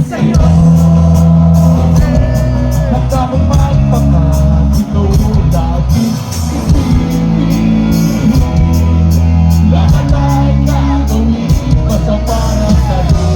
sa'yo. Handa mong magpakasino, laging isipin. Lahat ay gagawin basta para sa'yo.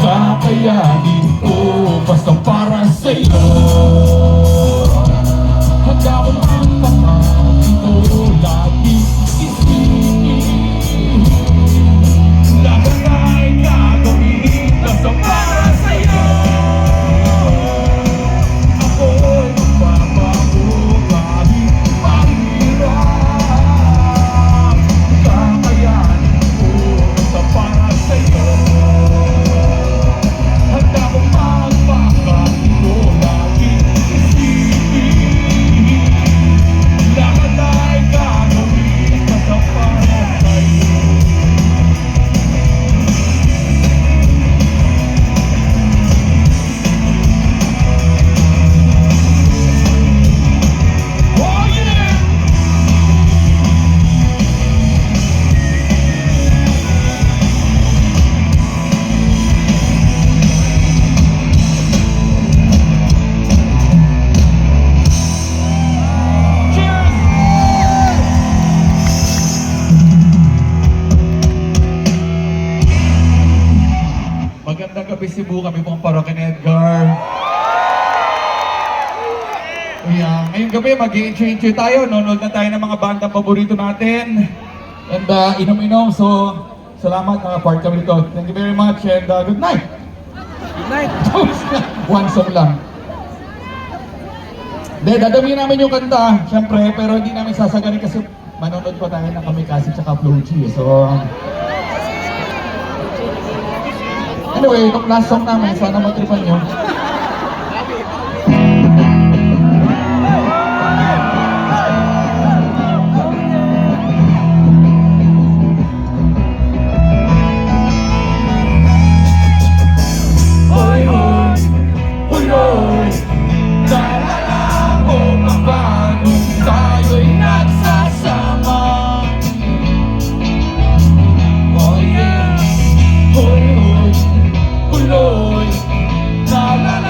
Kakayanin ko basta para sa'yo. Handa ko magpakasino, laging isipin. Lahat ay gagawin basta para sa'yo. Ako'y magbabago kahit mahirap. Kakayanin ko basta para sa'yo. Handa kong magpakasino, laging isipin. Lahat ay gagawin basta para sa'yo. Oh yeah! Magandang gabi Cebu, kami pong Parokin Edgar. Ngayong gabi mag-i-enjoy tayo, nanonood na tayo ng mga bandang paborito natin. And inom-inom, so salamat part kami dito. Thank you very much and good night! Good night! One song lang. Dadamihan namin yung kanta, syempre, pero hindi namin sasagarin kasi manonood pa tayo ng Kamikaze tsaka Floji. So, anyway, itong last song namin, sana matripan nyo. Hoy, hoy, hoy, hoy, naalala mo pa ba nung tayo'y nagsasama? Oh yeah, hoy, hoy, Tuloy, naalala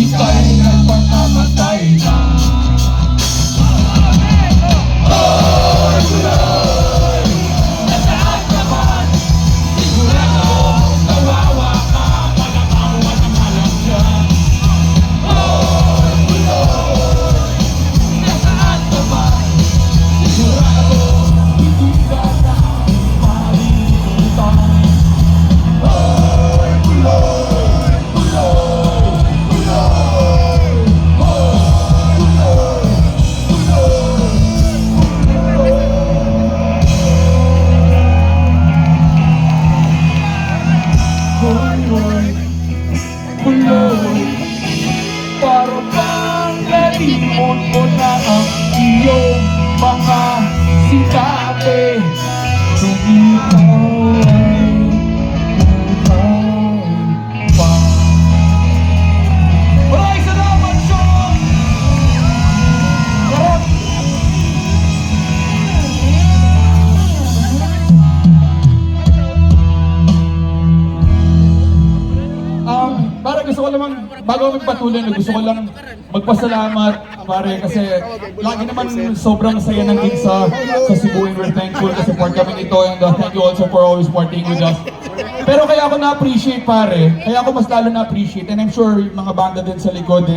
ika'y nagpakamatay na. Oy, tuloy! Nasaan ka man? Sigurado nawawa ka, malakaw at malam dyan. Oy, tuloy! Nasaan ka man? Sigurado hindi ka na malilimutan. Oy, tuloy! Tuloy! Tuloy! Oy, tuloy! Tuloy! Tuloy! Tuloy! Para bang nalimot mo na ang iyong mga sinabi kung ikaw ay buhay pa. Maraming salamat, Sean! Sarap! Para gusto ko naman, bago magpatuloy, gusto ko lang magpasalamat, pare, kasi lagi naman sobrang saya ng gig sa Cebu, and we're thankful kasi support kami nito, and thank you also for always supporting with us. Pero kaya ako na-appreciate, pare, kaya ako mas lalo na-appreciate, and I'm sure yung mga banda din sa likod,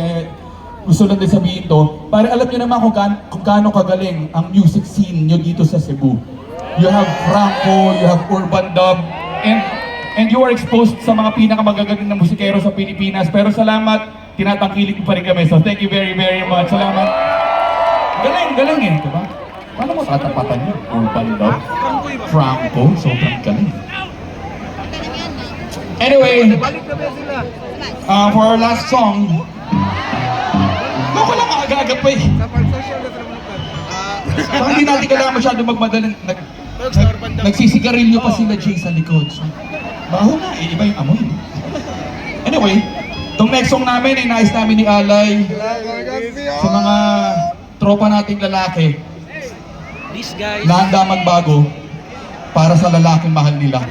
gusto lang din sabihin to, pare, alam nyo naman kung gaano kagaling ang music scene nyo dito sa Cebu. You have Franco, you have Urban Dub, and you are exposed sa mga pinakamagagaling na musikero sa Pilipinas. Pero salamat, tinatangkilik pa rin kami. So thank you very, very much. Salamat. Galing eh, diba? Paano mo tatapatan yun? Urban Dub, Franco, sobrang galing. Anyway, for our last song, ako lang aga-aga pa eh. Parang hindi natin kailangan masyado magmadaling. Nagsisigarilyo pa sila Jay sa likod. So, baho na eh, iba yung amoy. Anyway, itong next song namin ay nais namin ni Alay sa mga tropa nating lalaki na handa magbago para sa lalaking mahal nila.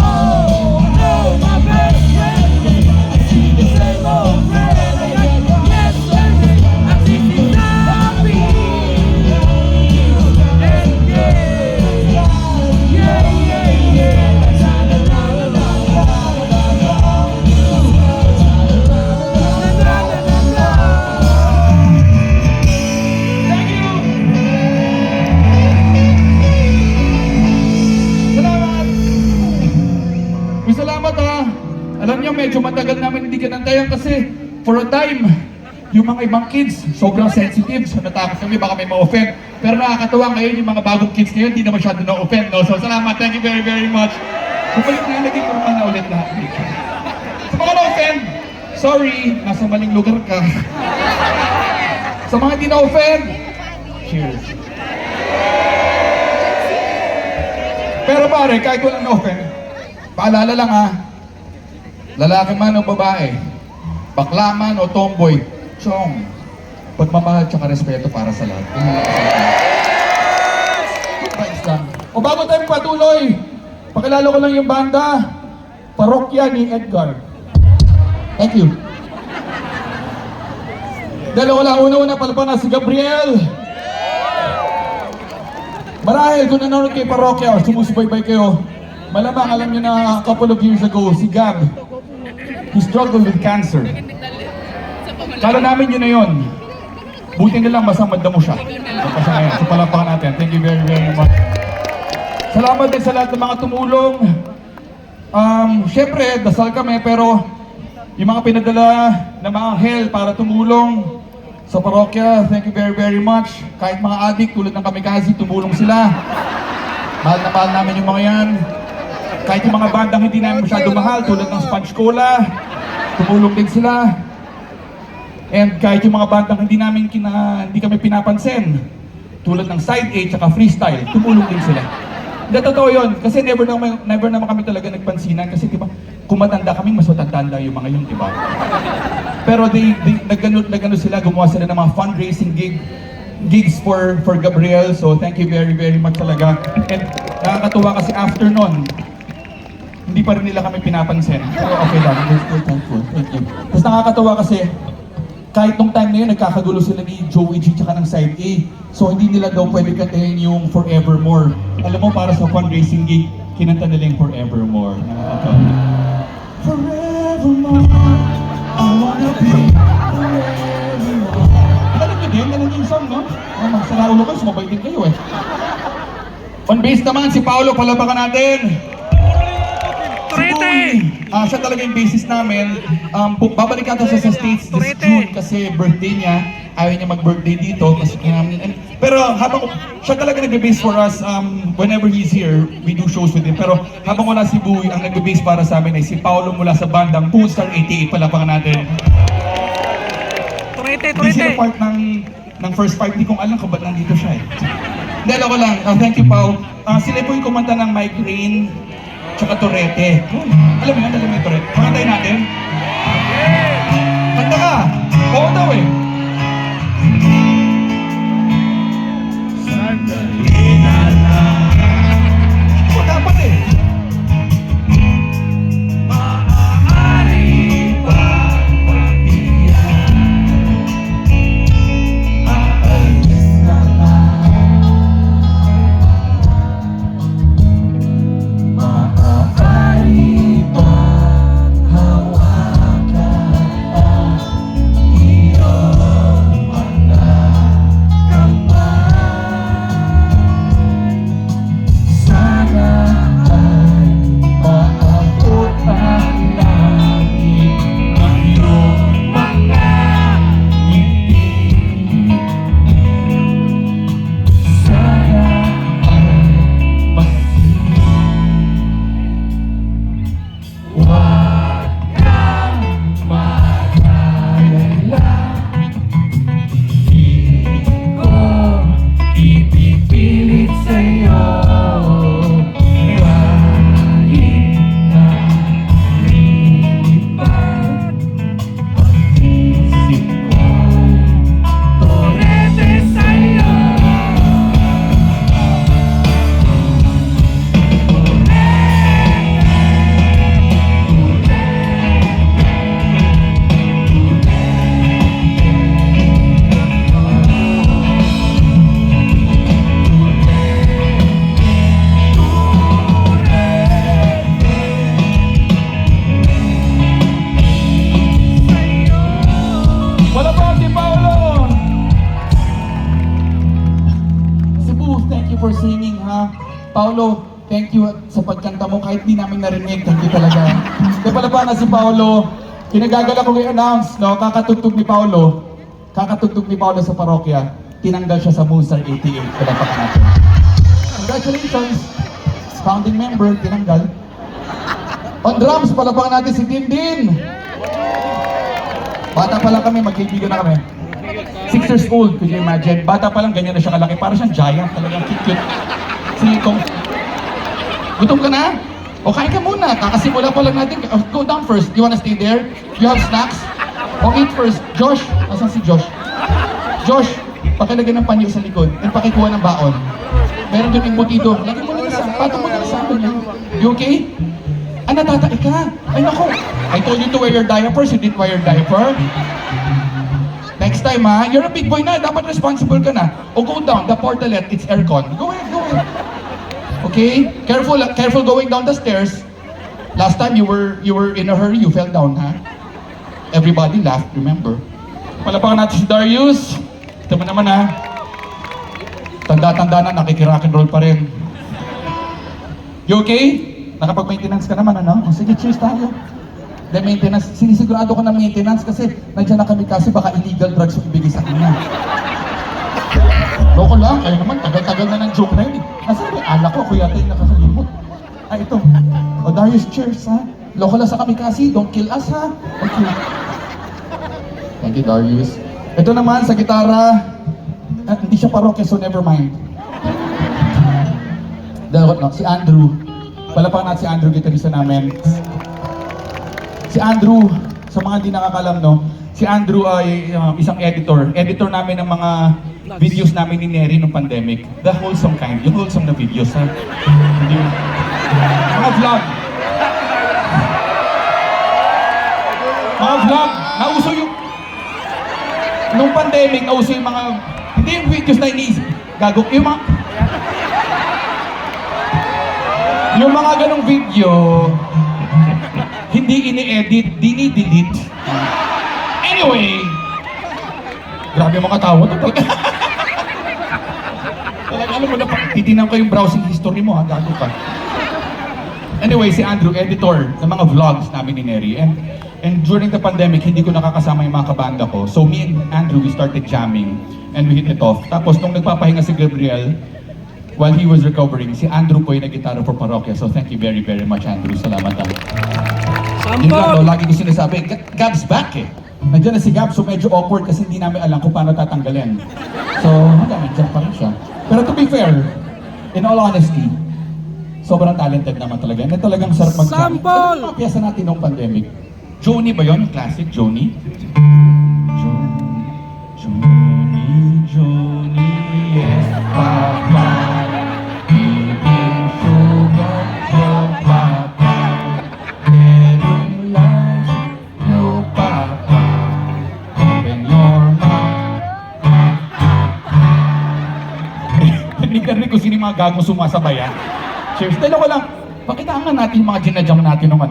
Oh, no, my baby. Alam niyo, medyo matagal namin hindi kinantayan kasi for a time, yung mga ibang kids, sobrang sensitive. So natakot kami, baka may ma-offend. Pero nakakatawa ngayon, yung mga bagong kids ngayon, hindi na masyado na-offend. No? So salamat, thank you very, very much. Bumalik na, naging normal na ulit lahat. Sa mga na-offend, sorry, nasa maling lugar ka. Sa mga hindi na-offend, cheers. Pero pare, kahit walang na-offend, paalala lang ha, lalaki man o babae, bakla man o tomboy, chong, pagmamahal tsaka respeto para sa lahat. Thanks lang. O bago tayo patuloy, pakilala ko lang yung banda, Parokya ni Edgar. Thank you. Dalawa lang, una-una pala na si Gabriel. Marahil kung nanonood kayo Parokya o sumusubaybay kayo, malamang alam nyo na a couple of years ago, si Gab, he struggled with cancer. Kala namin yun na yun. Buti na lang masamad na mo siya. So palakpakan natin. Thank you very, very much. Salamat din sa lahat ng mga tumulong. Siyempre, dasal kami, pero yung mga pinadala na mga hell para tumulong sa parokya, thank you very, very much. Kahit mga adik tulad ng Kamikaze, tumulong sila. Mahal na mahal namin yung mga yan. Kahit yung mga bandang hindi namin masyado mahal, tulad ng Sponge Cola, tumulong din sila. And kahit yung mga bandang hindi kami pinapansin, tulad ng Side A tsaka Freestyle, tumulong din sila. Hindi, totoo yun, kasi never naman kami talaga nagpansinan, kasi diba, kung matanda kami, mas matanda yung mga yun, diba? Pero nagano sila, gumawa sila ng mga fundraising gigs for Gabriel, so thank you very, very much talaga. And nakakatuwa kasi after nun, hindi pa rin nila kami pinapansin. Pero okay lang, we're still thankful. Thank you. Tapos nakakatawa kasi, kahit nung time na yun, nagkakagulo sila ni Joey G tsaka ng Side A. So hindi nila daw pwede kantahin yung Forevermore. Alam mo, para sa fundraising gig, kinanta nila yung Forevermore. Nakakatawa. Forevermore, I wanna be forevermore. Alam nyo din, alam nyo yung song, no? Sa naulo kayo, sumabay din kayo eh. On bass naman, si Paolo, palabakan natin. Siya talaga yung basis namin. Babalik ata siya sa States this June kasi birthday niya. Ayaw niya mag-birthday dito. Kasi, pero habang siya talaga nag-base for us, whenever he's here, we do shows with him. Pero habang wala si Buoy, ang nag-base para sa amin ay si Paolo mula sa bandang Poolstar 88. Palapakan natin. Hindi sila part ng first part. Hindi kong alam kung ba't nandito siya eh. Dahil ako lang. Thank you, Pao. Sila po yung kumanta ng Migraine tsaka Torete. Alam mo yung Torete. Pakantayin natin. Kanta ka! Oo daw eh. Sandali na lang. Oo, dapat eh. Maaari ba pagbiyan? Aalis na lang. Maaari ba hawakan ang iyong mga kamay? Sana ay maabot ang langit ang iyong mga ngiti. Sana ay masin. Huwag kang mag-alala, di ko ipipilit sa'yo. Kahit na lipat pag-isip ko'y Torete sa'yo. Wala pa si Paolo! Cebu, thank you for singing ha. Paolo, thank you sa pagkanta mo kahit di namin narinig. Thank you talaga. Kaya pala pa na si Paolo, kinagagala ko i-announce, no, kakatugtog ni Paolo sa parokya, tinanggal siya sa Moonstar 88. Palapakan natin. Congratulations! Founding member, tinanggal. On drums, palapakan natin si Dindin. Bata pa lang kami, magkaibigan na kami. 6 years old, could you imagine? Bata pa lang, ganyan na siya kalaki. Para siyang giant, talagang cute. Sige, gutom ka na? O kain ka muna, kakasimula pa lang natin. Go down first. You wanna stay there? You have snacks? O eat first. Josh, asan si Josh? Josh, pakilagay ng panyo sa likod at pakikuha ng baon. Meron doon yung butido. Lagay mo na sa, patong mo na sa akin. You okay? Ah, natatai ka. Ay naku, I told you to wear your diapers, you didn't wear your diaper. Next time ha, you're a big boy na, dapat responsible ka na. O go down, the portalet, it's aircon. Go ahead, go ahead. Okay? Careful going down the stairs. Last time you were in a hurry, you fell down, ha? Everybody laughed, remember? Palapakan natin si Darius. Ito mo naman, ha? Tanda-tanda na, nakikirock and roll pa rin. You okay? Nakapag-maintenance ka naman, ano? Sige, cheers tayo. The maintenance, sinisigurado ko na maintenance kasi nandiyan na kami kasi baka illegal drugs yung ibigay sa kanya. Loko lang, kayo naman, tagal-tagal na ng joke na yun. Nasaan ba yung alak ko? Ako yata yung nakakalimot. Ay, ito. O Darius, cheers, ha? Loko lang sa kami kasi, don't kill us, ha? Okay. Thank you, Darius. Ito naman, sa gitara, hindi siya parokya, so never mind. Si Andrew. Palapakan natin si Andrew, gitarista namin. Si Andrew, sa mga hindi nakakalam, no? Si Andrew ay isang editor. Editor namin ng mga videos namin ni Neri nung pandemic. The wholesome kind. Yung wholesome na videos, ha? Hindi. Mga vlog. Mga vlog. Nauso yung... Nung pandemic, nauso yung mga... Hindi yung videos na iniisip. Gago. Yung mga ganong video, hindi ini-edit, dini-delete. Anyway, grabe mga tawa to. Talaga alam mo na, titinan ko yung browsing history mo, ha, gago ka. Anyway, si Andrew, editor ng mga vlogs namin ni Neri. And during the pandemic, hindi ko nakakasama yung mga kabanda ko. So me and Andrew, we started jamming and we hit it off. Tapos nung nagpapahinga si Gabriel, while he was recovering, si Andrew po yung nag-gitara for parokya. So thank you very, very much, Andrew. Salamat lang. Yun lang, no, lagi ko sinasabi, Gab's back eh. Nandiyan na si Gab, so medyo awkward kasi hindi namin alam kung paano tatanggalin. So, hanggang nandiyan pa rin siya. Pero to be fair, in all honesty, sobrang talented naman talaga. Na talagang sarap mag-jam. Sample! Ano mga piyesa natin nung pandemic? Joni ba yun? Yung classic, Joni? Joni, yes, Papa. Hindi ko sino yung mga gagong sumasabay, ha? Cheers. Dahil ako lang, pakitaan nga natin yung mga ginajam natin nung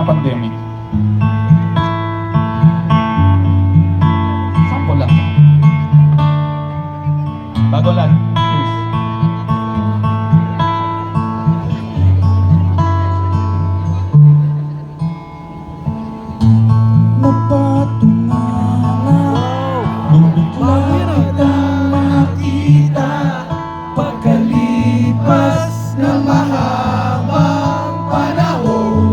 pandemic. Sample lang. Bago lang. Cheers. Napatungan ngunit lang kitang makita pagkalipas ng mahabang panahon.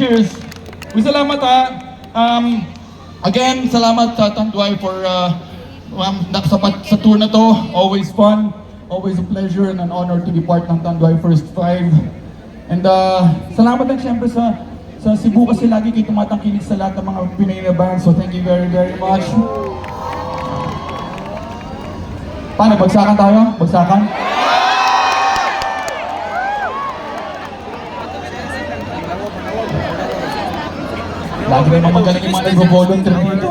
cheers. Salamat ha. Again, salamat sa Tanduay for sa tour na to. Always fun, always a pleasure and an honor to be part ng Tanduay First Five. And salamat din syempre sa Cebu kasi lagi kayo tumatangkilik sa lahat ng mga Pinoy na band. So thank you very, very much. Paano? Bagsakan tayo? Bagsakan? Lagi naman magaling yung mga nag-volunteer dito.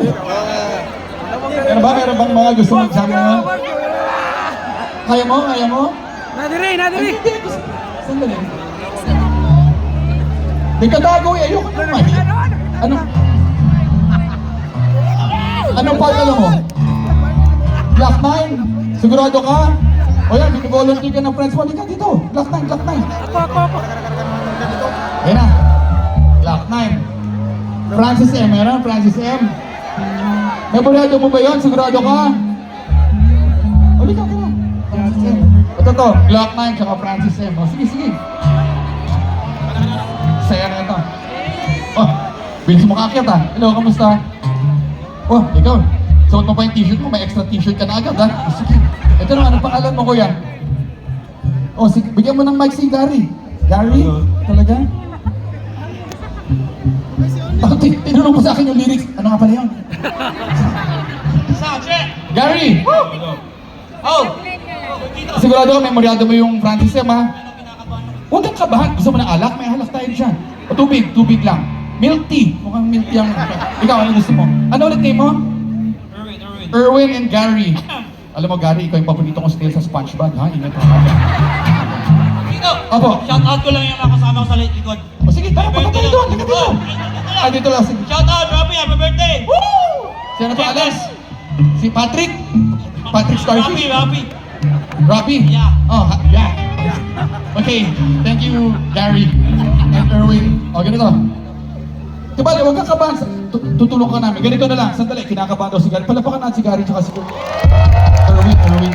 Meron bang mga gusto magsabi naman? Kaya mo? Kaya mo? Nadiri! Hindi, gusto. Sandali. Di ka tago eh, ayoko naman. Anong part alam mo? Black 9? Sigurado ka? O yan, volunteer ka ng friends mo, di ka dito. Black 9, Black 9. Ako. Ayan na. Black 9. Francis M, meron? Francis M. Nabalado mo ba yun? Sigurado ka? O, di ka na. Francis M. Ito to, Black 9 tsaka Francis M. O, sige. Saya na ito. Oh, bilis mo kaakyat ha. Hello, kamusta? Oh, ikaw. Suot mo pa yung t-shirt mo, may extra t-shirt ka na agad ha. Sige. Ito na, anong pangalan mo kuya? Oh, sige, bigyan mo ng mic si Gary. Gary? Talaga? Bakit tinanong mo sa akin yung lyrics? Ano nga pala yun? Gary! Oh! Sigurado ka, memoryado mo yung Francis M ha? Huwag kang kabahan. Gusto mo ng alak? May alak tayo dyan. O tubig lang. Milk tea. Mukhang milk tea ang... Ikaw, ano gusto mo? Ano ulit name mo? Erwin and Gary. Alam mo, Gary, ikaw yung paborito kong snail sa SpongeBob, ha? Ingat ka. Dito! Opo. Shout out ko lang yung mga kasama ko sa likod. O sige, tara, punta tayo doon. Likat dito. Ah, dito lang. Sige. Shout out, Robby! Happy birthday! Woo! Sino pa alas? Si Patrick? Patrick Starfish? Robby! Robbie? Yeah. Oh, yeah. Okay, thank you, Gary and Erwin. O, ganito. Diba, huwag kang kabahan. Tutulong ka namin. Ganito na lang. Sandali, kinakabahan daw si Gary. Palapakan natin si Gary tsaka si Erwin.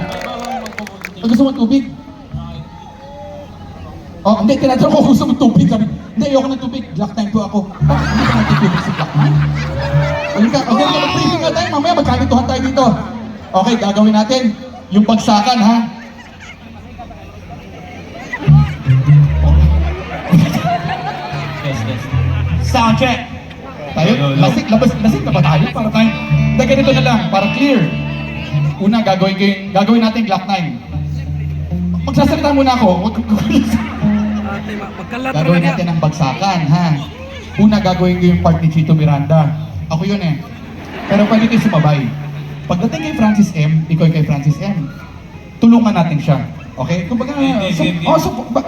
Gusto mo tubig? Oh, hindi. Tinatanong ko kung gusto mo tubig. Sabi, hindi, ayoko ng tubig. Black time po ako. Bakit hindi ka nagtutubig si Black time? Halika, okay, mag-briefing nga tayo. Mamaya magkalituhan tayo dito. Okay, gagawin natin yung bagsakan, ha? Yes. Sound check! Tayo, lasik na ba tayo? Para tayo, hindi, ganito na lang, para clear. Una, gagawin natin Glock 9. Magsasalita muna ako. Gagawin natin ang bagsakan, ha? Una, gagawin ko yung part ni Chito Miranda. Ako yun eh. Pero pwede kayo sumabay. Pagdating kay Francis M, ikaw kay Francis M, tulungan natin siya. Okay? Kumbaga,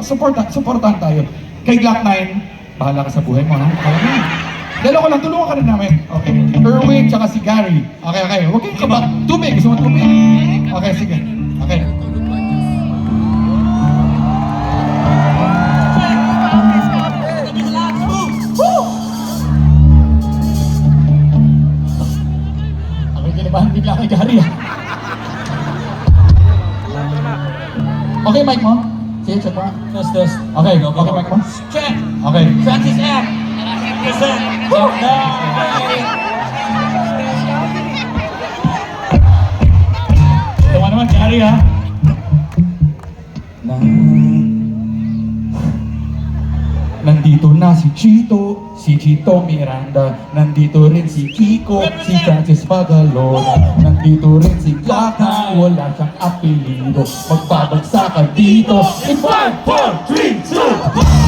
supportan tayo. Kay Glock 9, bahala ka sa buhay mo, ha? Okay. Dalawa ko lang, tulungan ka rin namin. Okay. Erwin, tsaka si Gary. Okay. Huwag kayong kaba. Tubig. Gusto mo tubig? Okay, sige. Okay. Ako kinabahan bigla kay Gary. Okay, mic mo? Sige, check mo. Test. Okay, mic mo? Check! Okay. Francis M! Present! Tawa naman, Gary ha? Nandito na si Chito Miranda. Nandito rin si Kiko, si Francis Magalona. Nandito rin si Glock na wala siyang apelido. Magbabagsak ka dito. In 5, 4, 3, 2,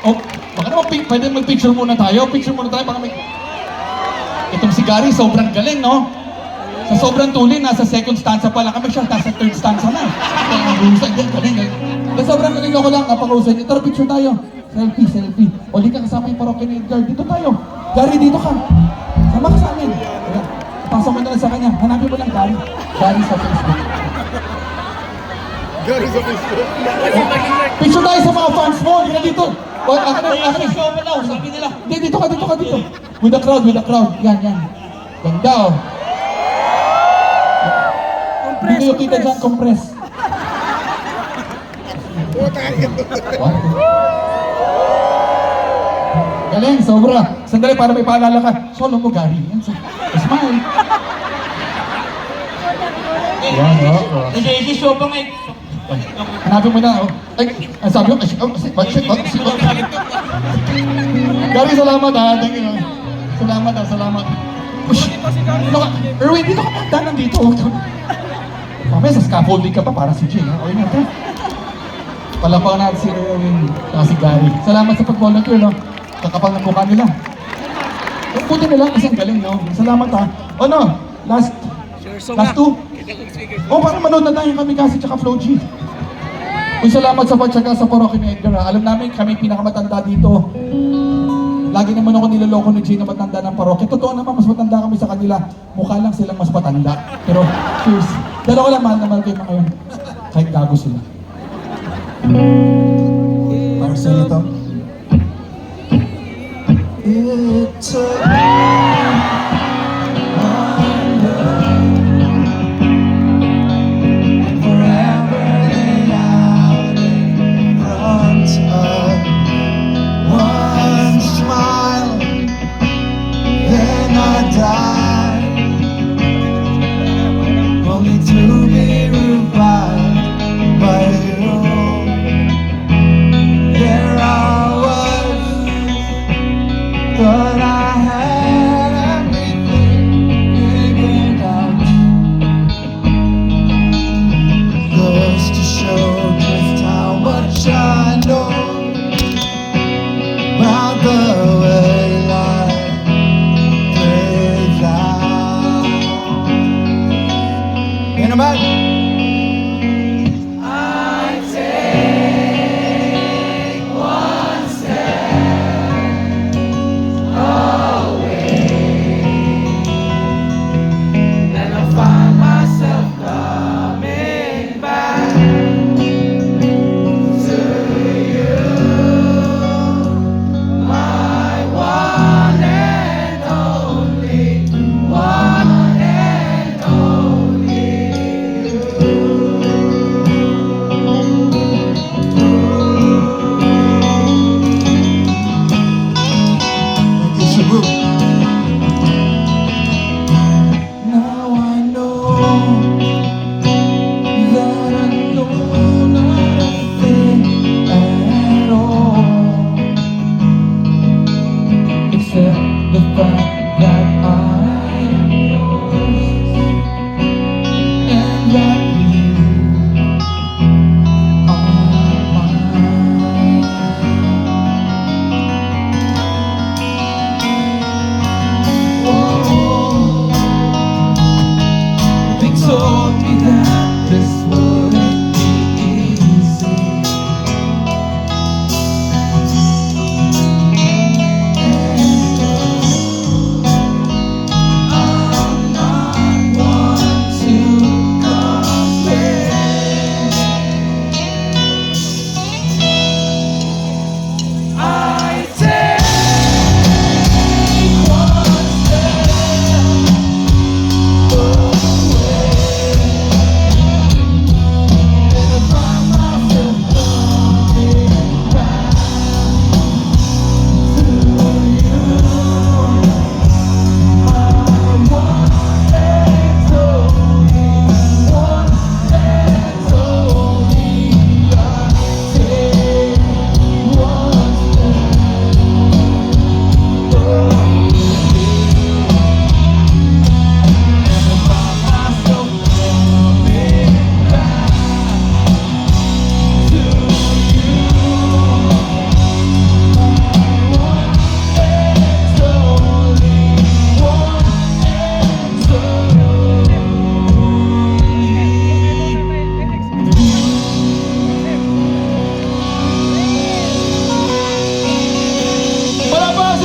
Oh, baka naman pwede mag-picture muna tayo. Picture muna tayo, baka may... Itong si Gary, sobrang galing, no? Sa sobrang tuloy, nasa second stanza pa lang kami siya, nasa third stanza na. Pang-urusan, galing. Sa sobrang galing ako lang, pang-urusan niya. Tara, picture tayo. Selfie. O, di ka kasama yung parokya ni Edgar. Dito tayo. Gary, dito ka. Sama ka sa amin. Ayan. Pasok mo na lang sa kanya. Hanapin mo lang, Gary. Gary sa Facebook. Picture tayo sa mga fans mo. Hindi na dito. O, akin na. Show mo daw, sabi nila. Hindi, dito ka. With the crowd. Yan. Ganda, oh. Hindi yung kita dyan, compress. What? Galing, sobra. Sandali, para may paalala ka. Solo mo, Gary. Yan, smile. Yan, oh. Nag-i show pa nga. Hanapin mo na, oh. Ay, ang sabi ko, Gary, salamat, ha. Thank you. Salamat. Push. Dito ka. Erwin, dito ka. Danan dito. Mamaya sa scaffolding ka pa para si Jay, ha? Okay na, ha? Palapakan natin si Erwin at si Gary. Salamat sa pag-volunteer, no? Kakapal ng mukha nila. Puti nila kasi ang galing, no? Salamat, ha? O, no? Last two? O, parang manood na tayo kami kasi tsaka Flo G. Uy, salamat sa pagtsaga sa parokya ni Edgar, ha? Alam namin, kami pinakamatanda dito. Lagi naman ako niloloko ni Jay na matanda ng parokya. Totoo naman, mas matanda kami sa kanila. Mukha lang silang mas matanda. Pero, cheers. Dalawa lang, mahal na mahal kayo mga yun. Kahit gago sila. Para sa ito. It took forever laid out in front of one smile. Then I died, only to be revived by you. There are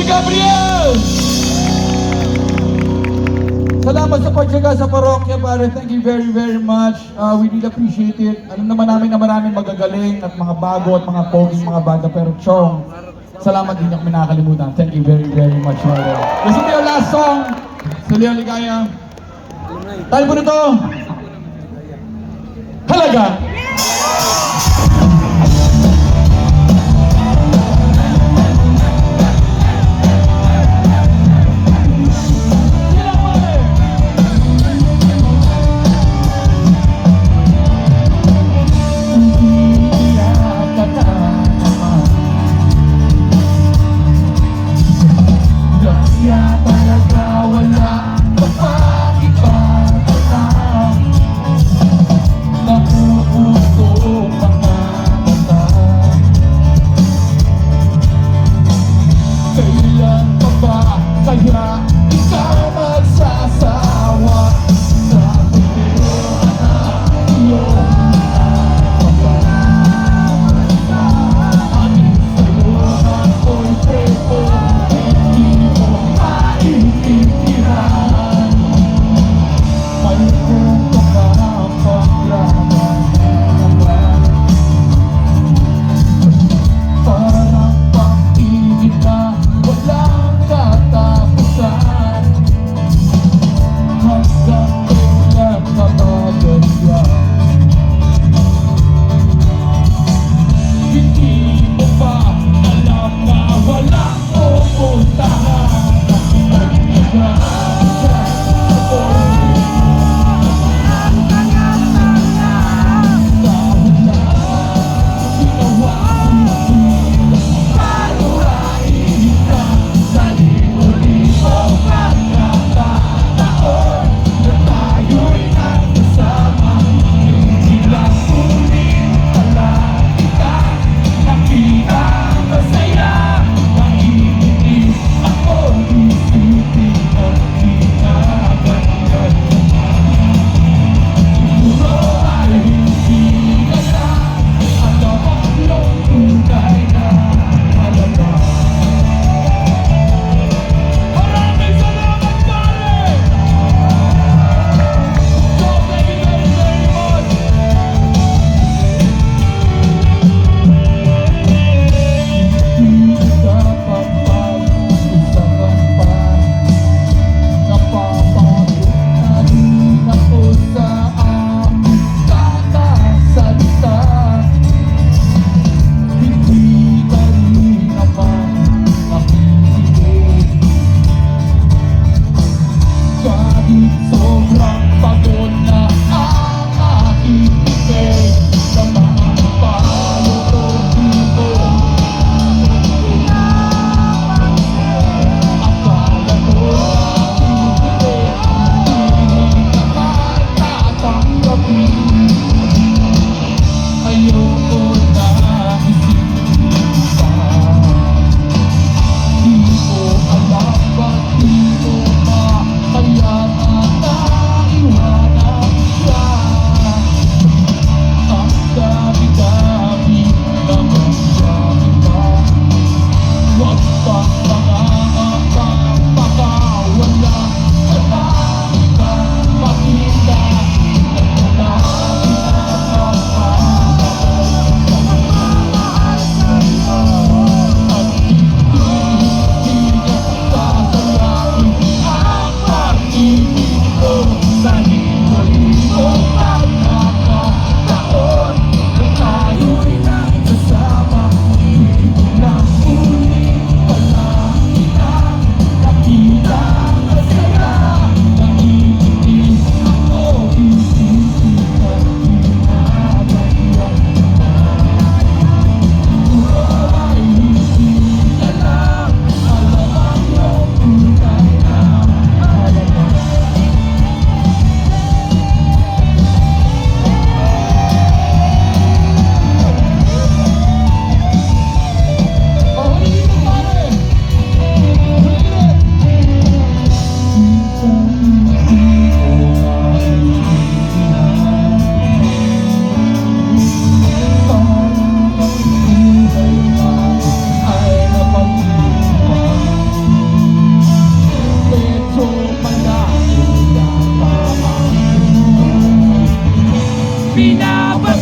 Gabriel! Salamat sa pagtyaga sa parokya, pare. Thank you very, very much. We really appreciate it. Alam naman namin na maraming magagaling at mga bago at mga poging mga banda. Pero Chong, salamat din kami nakakalimutan. Thank you very, very much, brother. This will be our last song. Sa Leo Ligaya. Tayo po nito. Halaga! Kaya ikaw magsasawa sa tulungan na iyong aking tulungan ko'y preto, hindi mo maintindihan. May punto ka paglaban naman, parang pag-ibig na walang katapusan.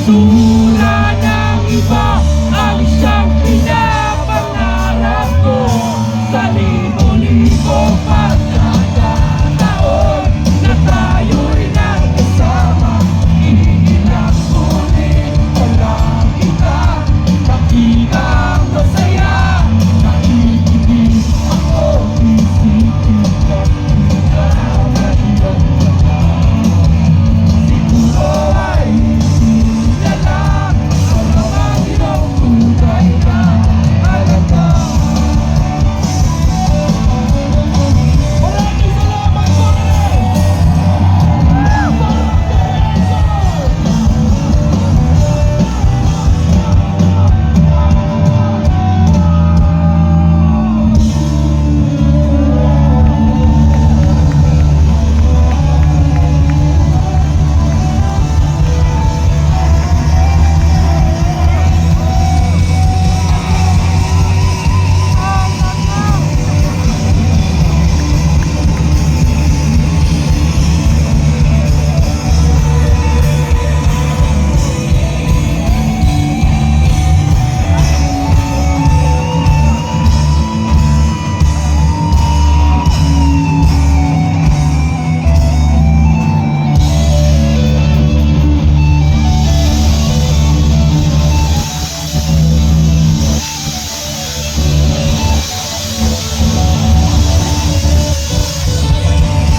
So